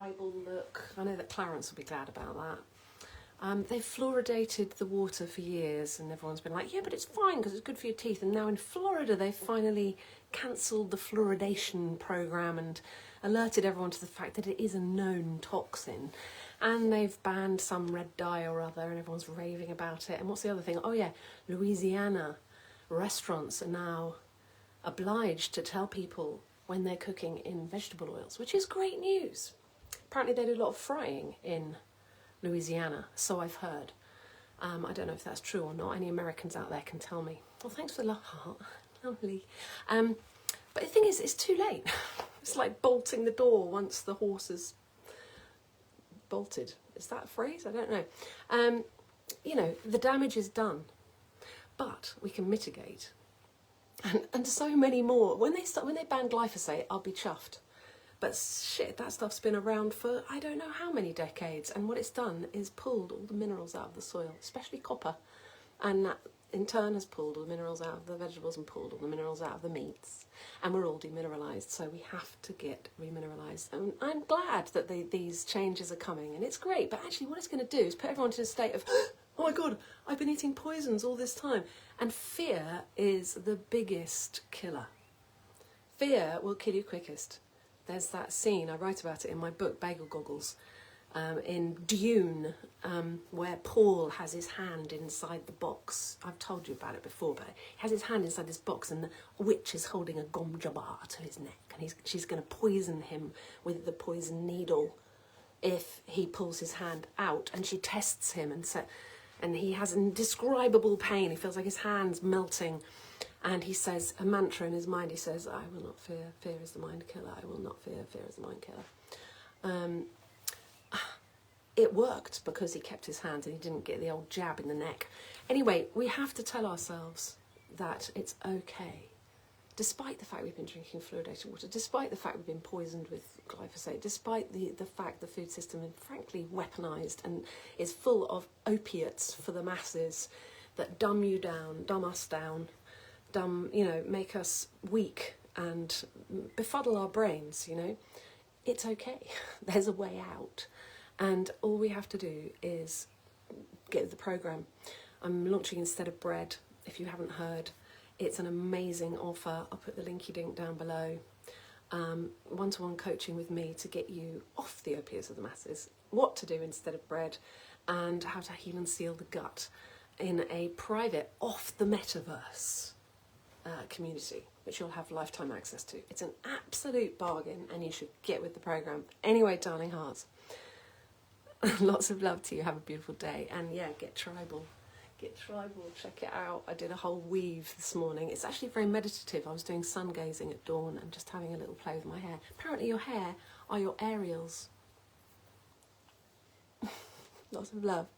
tribal look. I know that Clarence will be glad about that. They've fluoridated the water for years, and everyone's been like, yeah, but it's fine because it's good for your teeth. And now in Florida, they've finally cancelled the fluoridation program and alerted everyone to the fact that it is a known toxin. And they've banned some red dye or other, and everyone's raving about it. And what's the other thing? Oh yeah, Louisianna restaurants are now obliged to tell people when they're cooking in vegetable oils, which is great news. Apparently they do a lot of frying in Louisiana, so I've heard. I don't know if that's true or not. Any Americans out there can tell me. Well, thanks for the love heart. Lovely. But the thing is, it's too late. It's like bolting the door once the horse is bolted. Is that a phrase? I don't know. You know, the damage is done, but we can mitigate. And so many more. When they ban glyphosate, I'll be chuffed. But shit, that stuff's been around for I don't know how many decades, and what it's done is pulled all the minerals out of the soil, especially copper, and that in turn has pulled all the minerals out of the vegetables and pulled all the minerals out of the meats, and we're all demineralised, so we have to get remineralised. And I'm glad that these changes are coming, and it's great, but actually what it's going to do is put everyone to a state of, oh my god, I've been eating poisons all this time, and fear is the biggest killer. Fear will kill you quickest. There's that scene, I write about it in my book, Bagel Goggles, in Dune, where Paul has his hand inside the box. I've told you about it before, but he has his hand inside this box and the witch is holding a gom jabbar to his neck, and she's going to poison him with the poison needle if he pulls his hand out, and she tests him and he has indescribable pain. He feels like his hand's melting. And he says a mantra in his mind. He says, I will not fear. Fear is the mind killer. I will not fear. Fear is the mind killer. It worked because he kept his hands and he didn't get the old jab in the neck. Anyway, we have to tell ourselves that it's okay. Despite the fact we've been drinking fluoridated water, despite the fact we've been poisoned with glyphosate, despite the fact the food system is frankly weaponised and is full of opiates for the masses that dumb you down, dumb us down, make us weak and befuddle our brains, it's okay. There's a way out. And all we have to do is get the programme. I'm launching Instead of Bread, if you haven't heard. It's an amazing offer. I'll put the linky dink down below. One-to-one coaching with me to get you off the opiates of the masses, what to do instead of bread, and how to heal and seal the gut in a private, off the metaverse community, which you'll have lifetime access to. It's an absolute bargain and you should get with the programme. Anyway, darling hearts, lots of love to you. Have a beautiful day. And yeah, get tribal. Get tribal. Check it out. I did a whole weave this morning. It's actually very meditative. I was doing sun gazing at dawn and just having a little play with my hair. Apparently your hair are your aerials. Lots of love.